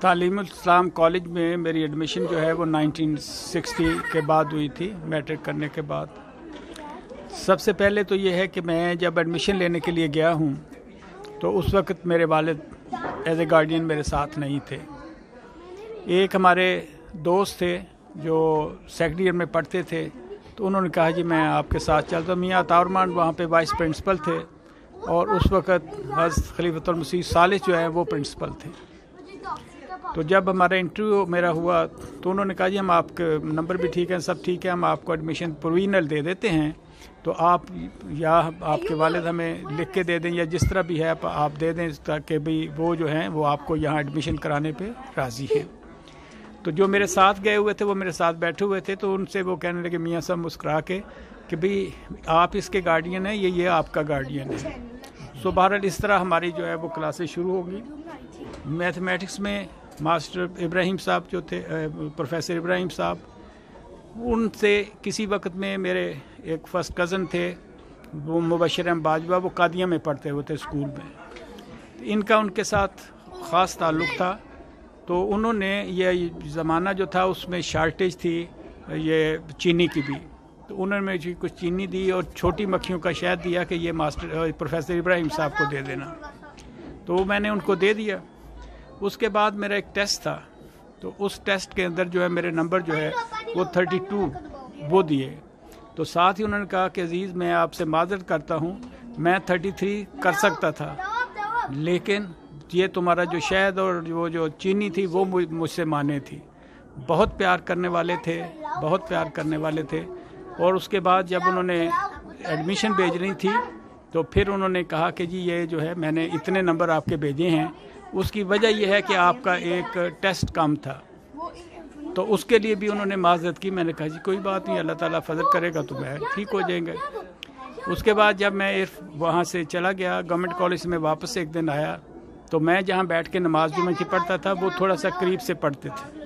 तालीमुल इस्लाम college में मेरी admission जो है वो 1960 के बाद हुई थी, मैट्रिक करने के बाद। सबसे पहले तो ये है कि मैं जब एडमिशन लेने के लिए गया हूँ तो उस वक्त मेरे वालिद एज ए गार्डियन मेरे साथ नहीं थे। एक हमारे दोस्त थे जो सेकंड ईयर में पढ़ते थे, तो उन्होंने कहा जी मैं आपके साथ चलता हूँ। मियाँ अताउर्रहमान वहाँ पे वाइस प्रिंसिपल थे और उस वक्त हज़रत खलीफतुल मसीह सालिस जो है वो प्रिंसिपल थे। तो जब हमारा इंटरव्यू मेरा हुआ तो उन्होंने कहा जी हम आपके नंबर भी ठीक है, सब ठीक है, हम आपको एडमिशन प्रोविजनल दे देते हैं, तो आप या आपके वालिद हमें लिख के दे दें या जिस तरह भी है आप दे दें ताकि भाई वो जो हैं वो आपको यहाँ एडमिशन कराने पे राज़ी हैं। तो जो मेरे साथ गए हुए थे वो मेरे साथ बैठे हुए थे, तो उनसे वो कहने लगे मियाँ साहब मुस्कुरा के कि भाई आप इसके गार्डियन हैं, ये आपका गार्डियन है। सो बहरहाल इस तरह हमारी जो है वो क्लासेस शुरू होगी। मैथमेटिक्स में मास्टर इब्राहिम साहब जो थे, प्रोफेसर इब्राहिम साहब, उनसे किसी वक्त में मेरे एक फर्स्ट कज़न थे वो मुबशर अहमद बाजवा, वो कादिया में पढ़ते हुए थे स्कूल में। इनका उनके साथ ख़ास ताल्लुक़ था। तो उन्होंने ये ज़माना जो था उसमें शार्टेज थी ये चीनी की भी, तो उन्होंने मुझे कुछ चीनी दी और छोटी मक्खियों का शहद दिया कि ये मास्टर प्रोफेसर इब्राहिम साहब को दे देना। तो मैंने उनको दे दिया। उसके बाद मेरा एक टेस्ट था, तो उस टेस्ट के अंदर जो है मेरे नंबर जो है वो 32 वो दिए। तो साथ ही उन्होंने कहा कि अजीज़ मैं आपसे माज़रत करता हूँ, मैं 33 कर सकता था, लेकिन ये तुम्हारा जो शहद और वो जो चीनी थी वो मुझसे माने थी। बहुत प्यार करने वाले थे, बहुत प्यार करने वाले थे। और उसके बाद जब उन्होंने एडमिशन भेजनी थी तो फिर उन्होंने कहा कि जी ये जो है मैंने इतने नंबर आपके भेजे हैं, उसकी वजह यह है कि आपका एक टेस्ट कम था, तो उसके लिए भी उन्होंने माज़रत की। मैंने कहा जी कोई बात नहीं, अल्लाह ताला फजल करेगा तो मैं ठीक हो जाएंगे। उसके बाद जब मैं वहाँ से चला गया गवर्नमेंट कॉलेज में, वापस एक दिन आया तो मैं जहाँ बैठ के नमाज जुमे की पढ़ता था वो थोड़ा सा करीब से पढ़ते थे।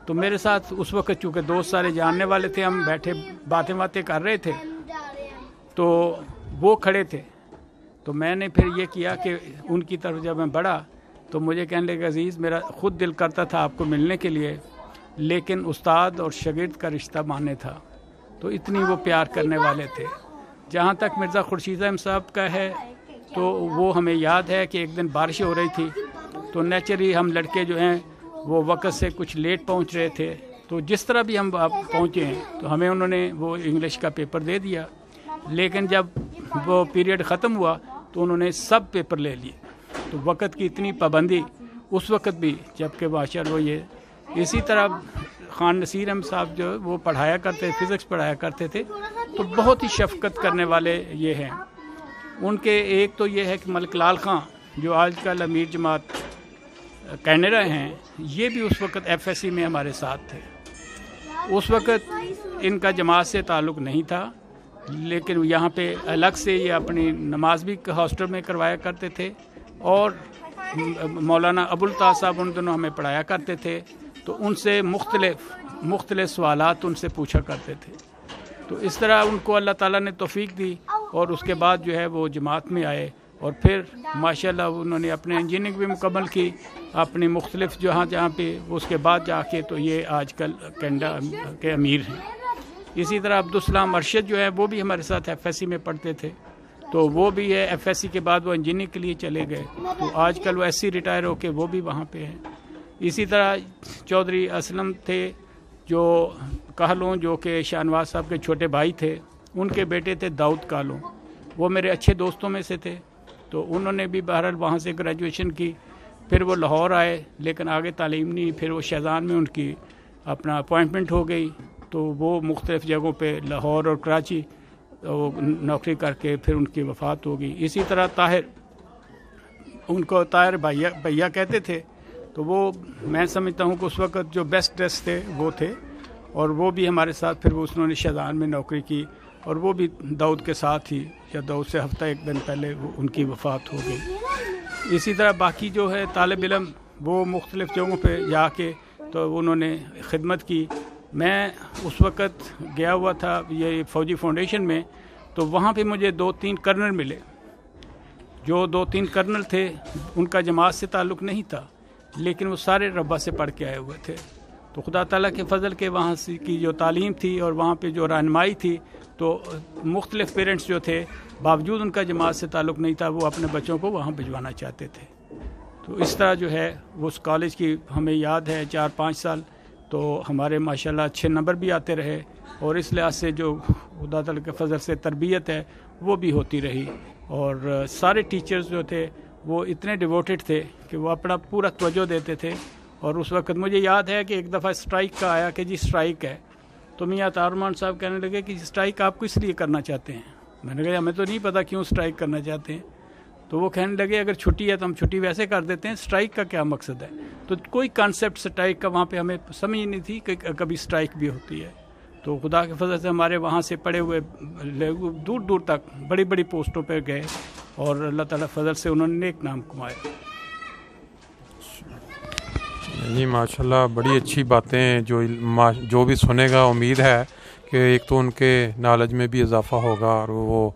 तो मेरे साथ उस वक्त चूँकि दोस्त सारे जानने वाले थे, हम बैठे बातें कर रहे थे, तो वो खड़े थे। तो मैंने फिर ये किया कि उनकी तरफ जब मैं बढ़ा तो मुझे कहने लगे अजीज़ मेरा ख़ुद दिल करता था आपको मिलने के लिए, लेकिन उस्ताद और शागिर्द का रिश्ता माने था। तो इतनी वो प्यार करने वाले थे। जहाँ तक मिर्ज़ा खुर्शीद अहमद साहब का है तो वो हमें याद है कि एक दिन बारिश हो रही थी, तो नेचुरली हम लड़के जो हैं वो वक्त से कुछ लेट पहुंच रहे थे। तो जिस तरह भी हम पहुंचे हैं तो हमें उन्होंने वो इंग्लिश का पेपर दे दिया, लेकिन जब वो पीरियड ख़त्म हुआ तो उन्होंने सब पेपर ले लिए। तो वक्त की इतनी पाबंदी उस वक्त भी, जबकि माशाअल्लाह वो ये इसी तरह खान नसीर अहमद साहब जो वो पढ़ाया करते, फिज़िक्स पढ़ाया करते थे, तो बहुत ही शफ़क़त करने वाले ये हैं। उनके एक तो ये है कि मलिक लाल खां जो आजकल अमीर जमात कनाडा हैं, ये भी उस वक्त एफएससी में हमारे साथ थे। उस वक्त इनका जमात से ताल्लुक़ नहीं था, लेकिन यहाँ पे अलग से ये अपनी नमाज भी हॉस्टल में करवाया करते थे। और मौलाना अबुल ताज साहब उन दोनों हमें पढ़ाया करते थे, तो उनसे मुख्तलिफ सवालात उनसे पूछा करते थे। तो इस तरह उनको अल्लाह ताला ने तौफीक दी और उसके बाद जो है वो जमात में आए और फिर माशाल्लाह उन्होंने अपने इंजीनियरिंग भी मुकम्मल की अपनी मुख्तलिफ जहाँ पे, उसके बाद जाके तो ये आजकल कनाडा के अमीर हैं। इसी तरह अब्दुलसलाम अरशद जो है वो भी हमारे साथ एफएससी में पढ़ते थे, तो वो भी है एफएससी के बाद वो इंजीनियरिंग के लिए चले गए, तो आजकल वो एससी रिटायर होके वो भी वहाँ पे हैं। इसी तरह चौधरी असलम थे जो कहलों, जो कि शाहनवाज साहब के छोटे भाई थे, उनके बेटे थे दाऊद कहलों, वो मेरे अच्छे दोस्तों में से थे। तो उन्होंने भी बहरहाल वहाँ से ग्रेजुएशन की, फिर वो लाहौर आए लेकिन आगे तालीम नहीं, फिर वो शहजान में उनकी अपना अपॉइंटमेंट हो गई, तो वो मुख्तलिफ़ जगहों पे लाहौर और कराची वो नौकरी करके फिर उनकी वफ़ात हो गई। इसी तरह ताहिर, उनको ताहिर भैया कहते थे, तो वो मैं समझता हूँ कि उस वक्त जो बेस्ट ड्रेस थे वो थे, और वो भी हमारे साथ फिर वो उन्होंने शहजान में नौकरी की, और वो भी दाऊद के साथ ही, या दाऊद से हफ्ता एक दिन पहले वो उनकी वफ़ात हो गई। इसी तरह बाकी जो है तालिब इल्म वो मुख्तलिफ़ जगहों पे जाके तो उन्होंने खिदमत की। मैं उस वक़्त गया हुआ था ये फ़ौजी फाउंडेशन में, तो वहाँ पे मुझे 2-3 कर्नल मिले। जो 2-3 कर्नल थे उनका जमात से ताल्लुक़ नहीं था, لیکن وہ سارے ربا سے پڑھ کے آئے ہوئے تھے. تو خدا تعالیٰ کے فضل کے وہاں سے کی جو تعلیم تھی اور وہاں پہ جو رہنمائی تھی، تو مختلف پیرنٹس جو تھے باوجود ان کا جماعت سے تعلق نہیں تھا، وہ اپنے بچوں کو وہاں بھجوانا چاہتے تھے. تو اس طرح جو ہے وہ اس کالج کی ہمیں یاد ہے 4-5 سال تو ہمارے ماشاءاللہ اچھے نمبر بھی آتے رہے، اور اس لحاظ سے جو خدا تعالیٰ کے فضل سے تربیت ہے وہ بھی ہوتی رہی. اور سارے ٹیچرز جو تھے وہ اتنے ڈیووٹڈ تھے کہ وہ اپنا پورا توجہ دیتے تھے. اور اس وقت مجھے یاد ہے کہ ایک دفعہ اسٹرائک کا آیا کہ جی اسٹرائک ہے، تو میاں عطا رحمان صاحب کہنے لگے کہ اسٹرائک آپ کس لیے کرنا چاہتے ہیں؟ میں نے کہا ہمیں تو نہیں پتہ کیوں اسٹرائک کرنا چاہتے ہیں. تو وہ کہنے لگے اگر چھٹی ہے تو ہم چھٹی ویسے کر دیتے ہیں، اسٹرائک کا کیا مقصد ہے؟ تو کوئی کانسیپٹ اسٹرائک کا وہاں پہ ہمیں سمجھ نہیں تھی کہ کبھی اسٹرائک بھی ہوتی ہے. تو خدا کے فضل سے ہمارے وہاں سے پڑے ہوئے دور دور تک بڑی بڑی پوسٹوں پہ گئے، اور اللہ تعالیٰ فضل سے انہوں نے نیک نام کمائے. جی ماشاءاللہ، بڑی اچھی باتیں جو بھی سنے گا امید ہے کہ ایک تو ان کے نالج میں بھی اضافہ ہوگا اور وہ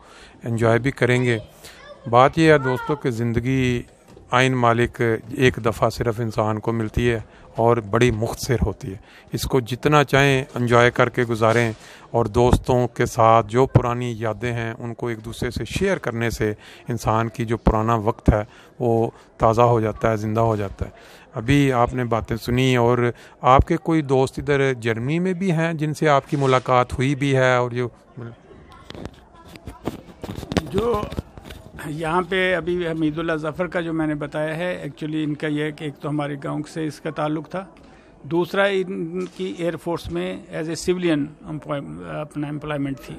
انجوائے بھی کریں گے. بات یہ ہے دوستوں کہ زندگی آئین مالک ایک دفعہ صرف انسان کو ملتی ہے اور بڑی مختصر ہوتی ہے. اس کو جتنا چاہیں انجوائے کر کے گزاریں، اور دوستوں کے ساتھ جو پرانی یادیں ہیں ان کو ایک دوسرے سے شیئر کرنے سے انسان کی جو پرانا وقت ہے وہ تازہ ہو جاتا ہے، زندہ ہو جاتا ہے. ابھی آپ نے باتیں سنی، اور آپ کے کوئی دوست ادھر جرمنی میں بھی ہیں جن سے آپ کی ملاقات ہوئی بھی ہے؟ اور جو یہاں پہ ابھی حمید اللہ ظفر کا جو میں نے بتایا ہے، ایکچولی ان کا یہ ہے کہ ایک تو ہمارے گاؤں سے اس کا تعلق تھا، دوسرا ان کی ایئر فورس میں ایز اے سولین اپنا امپلائمنٹ تھی.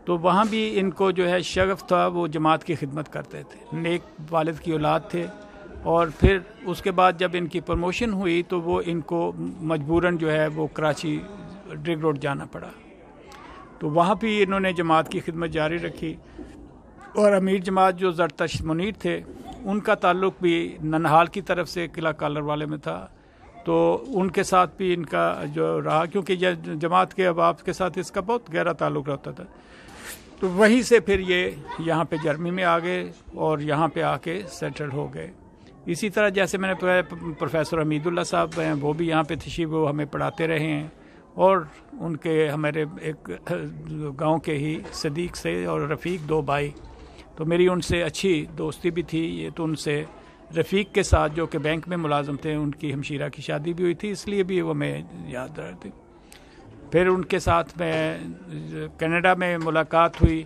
تو وہاں بھی ان کو جو ہے شغف تھا، وہ جماعت کی خدمت کرتے تھے، نیک والد کی اولاد تھے. اور پھر اس کے بعد جب ان کی پروموشن ہوئی تو وہ ان کو مجبوراً جو ہے وہ کراچی ڈرگ روڈ جانا پڑا. تو وہاں بھی انہوں نے جماعت کی خدمت جاری رکھی. اور امیر جماعت جو زرتشت منیر تھے ان کا تعلق بھی ننہال کی طرف سے قلعہ کالر والے میں تھا، تو ان کے ساتھ بھی ان کا جو رہا، کیونکہ جماعت کے احباب کے ساتھ اس کا بہت گہرا تعلق رہتا تھا. تو وہیں سے پھر یہ یہاں پہ جرمنی میں آ گئے اور یہاں پہ آ کے سیٹل ہو گئے. اسی طرح جیسے میں نے پروفیسر حمید اللہ صاحب ہیں، وہ بھی یہاں پہ تشریف وہ ہمیں پڑھاتے رہے ہیں. اور ان کے ہمارے ایک گاؤں کے ہی صدیق سے اور رفیق 2 بھائی، تو میری ان سے اچھی دوستی بھی تھی. یہ تو ان سے رفیق کے ساتھ جو کہ بینک میں ملازم تھے، ان کی ہمشیرہ کی شادی بھی ہوئی تھی، اس لیے بھی وہ ہمیں یاد رہتی. پھر ان کے ساتھ میں کینیڈا میں ملاقات ہوئی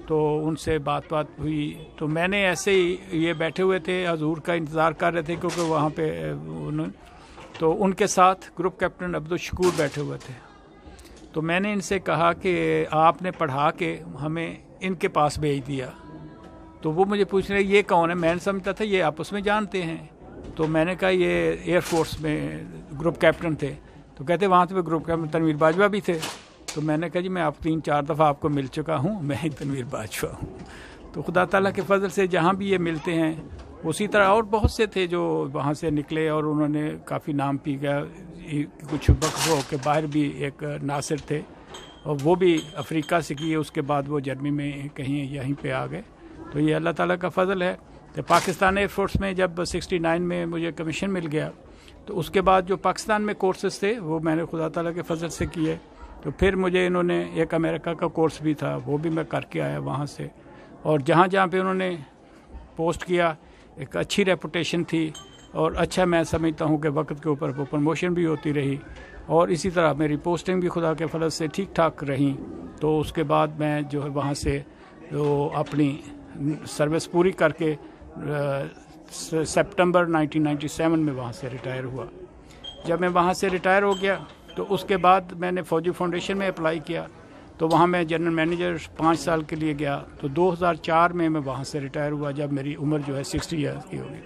تو ان سے بات ہوئی. تو میں نے ایسے ہی یہ بیٹھے ہوئے تھے، حضور کا انتظار کر رہے تھے کیونکہ وہاں پہ تو ان کے ساتھ گروپ کیپٹن عبدالشکور بیٹھے ہوئے تھے. تو میں نے ان سے کہا کہ آپ نے پڑھا کے ہمیں ان کے پاس بھیج دیا. تو وہ مجھے پوچھ رہے یہ کون ہے؟ میں نے سمجھتا تھا یہ آپس میں جانتے ہیں. تو میں نے کہا یہ ایئر فورس میں گروپ کیپٹن تھے. تو کہتے وہاں تو گروپ کیپٹن تنویر باجوہ بھی تھے. تو میں نے کہا جی میں آپ 3-4 دفعہ آپ کو مل چکا ہوں، میں ہی تنویر باجوہ ہوں. تو خدا تعالیٰ کے فضل سے جہاں بھی یہ ملتے ہیں، اسی طرح اور بہت سے تھے جو وہاں سے نکلے اور انہوں نے کافی نام پی گیا. کچھ وقفوں کے باہر بھی ایک ناصر تھے اور وہ بھی افریقہ سے کیے، اس کے بعد وہ جرمنی میں کہیں یہیں پہ آ گئے. تو یہ اللہ تعالیٰ کا فضل ہے. تو پاکستان ایئر فورس میں جب 69 میں مجھے کمیشن مل گیا تو اس کے بعد جو پاکستان میں کورسز تھے وہ میں نے خدا تعالیٰ کے فضل سے کیے. تو پھر مجھے انہوں نے ایک امریکہ کا کورس بھی تھا، وہ بھی میں کر کے آیا وہاں سے. اور جہاں جہاں پہ انہوں نے پوسٹ کیا ایک اچھی ریپوٹیشن تھی، اور اچھا میں سمجھتا ہوں کہ وقت کے اوپر وہ پروموشن بھی ہوتی رہی، اور اسی طرح میری پوسٹنگ بھی خدا کے فضل سے ٹھیک ٹھاک رہیں. تو اس کے بعد میں جو ہے وہاں سے وہ اپنی سروس پوری کر کے سپٹمبر 1997 میں وہاں سے ریٹائر ہوا. جب میں وہاں سے ریٹائر ہو گیا تو اس کے بعد میں نے فوجی فاؤنڈیشن میں اپلائی کیا. تو وہاں میں جنرل مینیجر 5 سال کے لیے گیا. تو 2004 میں وہاں سے ریٹائر ہوا جب میری عمر جو ہے 60 ایئرس کی ہوگی.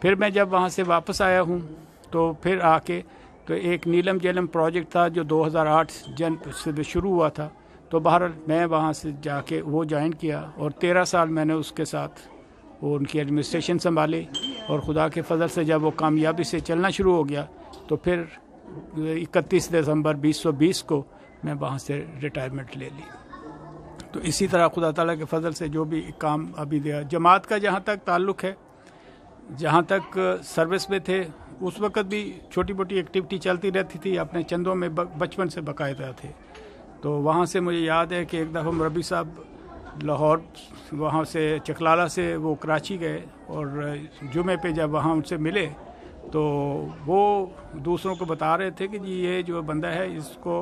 پھر میں جب وہاں سے واپس آیا ہوں تو پھر آ کے تو ایک نیلم جیلم پروجیکٹ تھا جو 2008 سے شروع ہوا تھا. تو بہرحال میں وہاں سے جا کے وہ جوائن کیا اور 13 سال میں نے اس کے ساتھ وہ ان کی ایڈمنسٹریشن سنبھالی. اور خدا کے فضل سے جب وہ کامیابی سے چلنا شروع ہو گیا تو پھر 31 دسمبر 2020 کو میں وہاں سے ریٹائرمنٹ لے لی. تو اسی طرح خدا تعالیٰ کے فضل سے جو بھی کام ابھی دیا. جماعت کا جہاں تک تعلق ہے، जहाँ तक सर्विस में थे उस वक्त भी छोटी मोटी एक्टिविटी चलती रहती थी, अपने चंदों में बचपन से बाकायदा थे। तो वहाँ से मुझे याद है कि एक दफ़ा मुरब्बी साहब लाहौर वहाँ से चकलाला से वो कराची गए और जुमे पे जब वहाँ उनसे मिले तो वो दूसरों को बता रहे थे कि जी ये जो बंदा है इसको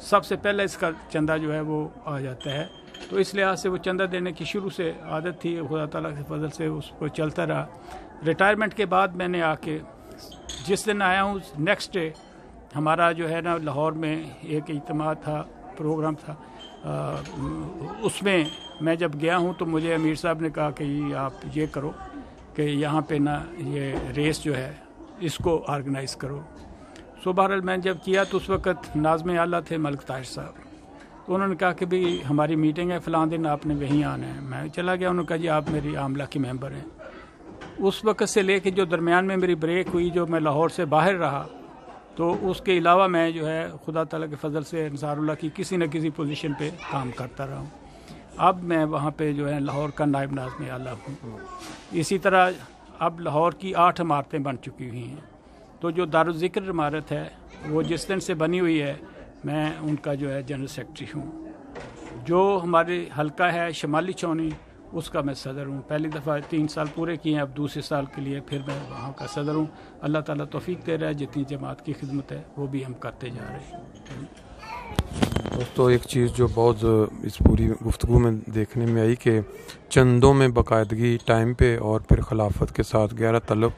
सबसे पहले इसका चंदा जो है वो आ जाता है। तो इस लिहाज से वो चंदा देने की शुरू से आदत थी, खुदा ताला के फजल से उसको चलता रहा। रिटायरमेंट के बाद मैंने आके जिस दिन आया हूँ नेक्स्ट डे हमारा जो है ना लाहौर में एक इज्तिमा था, प्रोग्राम था, उसमें मैं जब गया हूँ तो मुझे अमीर साहब ने कहा कि आप ये करो कि यहाँ पे ना ये रेस जो है इसको ऑर्गेनाइज़ करो। सो बहरहाल मैंने जब किया तो उस वक़्त नाज़िम आला थे मलिक ताहिर साहब, तो उन्होंने कहा कि भाई हमारी मीटिंग है फ़लाँ दिन आपने वहीं आना है। मैं चला गया, उन्होंने कहा जी आप मेरी आमला की मेंबर हैं। उस वक़्त से लेके जो दरमियान में मेरी ब्रेक हुई, जो मैं लाहौर से बाहर रहा, तो उसके अलावा मैं जो है खुदा ताला के फजल से अंसारुल्लाह की किसी न किसी पोजीशन पे काम करता रहा हूँ। अब मैं वहाँ पे जो है लाहौर का नायब नाज़िम आला हूँ। इसी तरह अब लाहौर की 8 इमारतें बन चुकी हुई हैं। तो जो दारुल ज़िक्र इमारत है वो जिस दिन से बनी हुई है मैं उनका जो है जनरल सेक्रेटरी हूँ। जो हमारे हल्का है शमाली चौनी उसका मैं सदर हूँ। पहली दफ़ा 3 साल पूरे किए हैं, अब दूसरे साल के लिए फिर मैं वहाँ का सदर हूँ। अल्लाह ताला तौफीक दे रहा है, जितनी जमात की खिदमत है वो भी हम करते जा रहे हैं। दोस्तों एक चीज़ जो बहुत इस पूरी गुफ्तगू में देखने में आई कि चंदों में बाकायदगी टाइम पे और फिर खिलाफत के साथ गहरा तलब,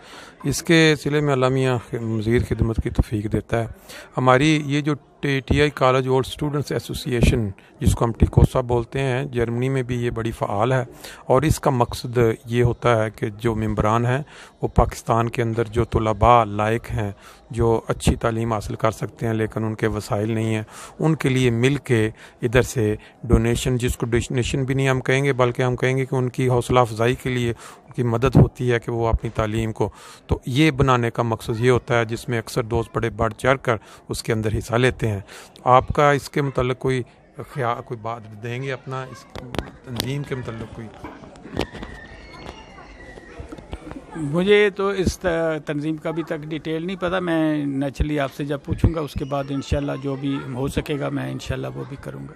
इसके सिले में अल्लाह मियां मज़ीद खिदमत की तौफीक देता है। हमारी ये जो TI college old students association जिसको हम टिकोसा बोलते हैं, जर्मनी में भी ये बड़ी फ़ाल है और इसका मकसद ये होता है कि जो मेंबरान हैं वो पाकिस्तान के अंदर जो तलबा लायक हैं, जो अच्छी तालीम हासिल कर सकते हैं लेकिन उनके वसाइल नहीं हैं, उनके लिए मिल के इधर से डोनेशन, जिसको डोनेशन भी नहीं हम कहेंगे बल्कि हम कहेंगे कि उनकी हौसला अफजाई के लिए उनकी मदद होती है कि वो अपनी तालीम को, तो ये बनाने का मकसद ये होता है जिसमें अक्सर दोस्त बड़े बढ़ चढ़ कर उसके अंदर हिस्सा लेते हैं। तो आपका इसके मतलब कोई ख्याल, कोई बात देंगे अपना इस तंजीम के मतलब कोई? मुझे तो इस तंजीम का अभी तक डिटेल नहीं पता, मैं नेचुरली आपसे जब पूछूंगा उसके बाद इंशाल्लाह जो भी हो सकेगा मैं इंशाल्लाह वो भी करूंगा।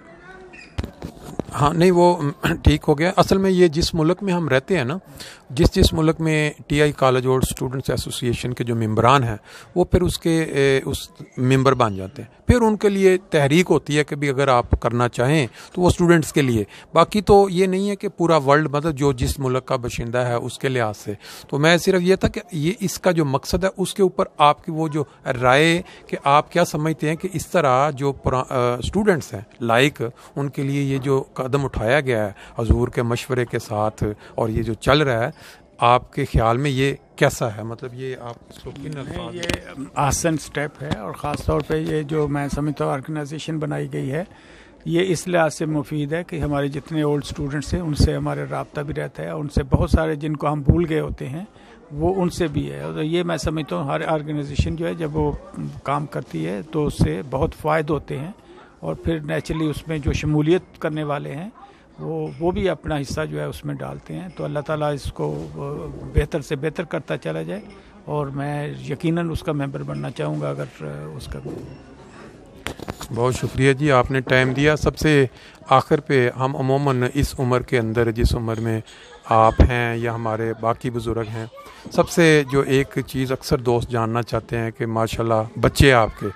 हाँ नहीं वो ठीक हो गया। असल में ये जिस मुल्क में हम रहते हैं ना, जिस मुल्क में TI college old students association के जो मेंबरान हैं वो फिर उसके उस मेंबर बन जाते हैं, फिर उनके लिए तहरीक होती है कि भी अगर आप करना चाहें तो वो स्टूडेंट्स के लिए, बाकी तो ये नहीं है कि पूरा वर्ल्ड मतलब जो जिस मुल्क का बाशिंदा है उसके लिहाज से। तो मैं सिर्फ ये था कि ये इसका जो मकसद है उसके ऊपर आपकी वो जो राय कि आप क्या समझते हैं कि इस तरह जो स्टूडेंट्स हैं लाइक उनके लिए ये जो कदम उठाया गया है हजूर के मशवरे के साथ और ये जो चल रहा है, आपके ख्याल में ये कैसा है? मतलब ये आप इसको किन अल्फाज? ये आसन स्टेप है और ख़ास तौर पे ये जो मैं समझता हूँ ऑर्गेनाइजेशन बनाई गई है ये इस लिहाज से मुफीद है कि हमारे जितने ओल्ड स्टूडेंट्स हैं उनसे हमारे राब्ता भी रहता है, उनसे बहुत सारे जिनको हम भूल गए होते हैं वो उनसे भी है। और ये मैं समझता हूँ हर ऑर्गेनाइजेशन जो है जब वो काम करती है तो उससे बहुत फ़ायदे होते हैं और फिर नेचुरली उसमें जो शमूलियत करने वाले हैं वो भी अपना हिस्सा जो है उसमें डालते हैं। तो अल्लाह ताला इसको बेहतर से बेहतर करता चला जाए और मैं यकीनन उसका मेंबर बनना चाहूँगा अगर उसका। बहुत शुक्रिया जी, आपने टाइम दिया। सबसे आखिर पे हम अमूमन इस उम्र के अंदर जिस उम्र में आप हैं या हमारे बाकी बुज़ुर्ग हैं, सबसे जो एक चीज़ अक्सर दोस्त जानना चाहते हैं कि माशाल्लाह बच्चे आपके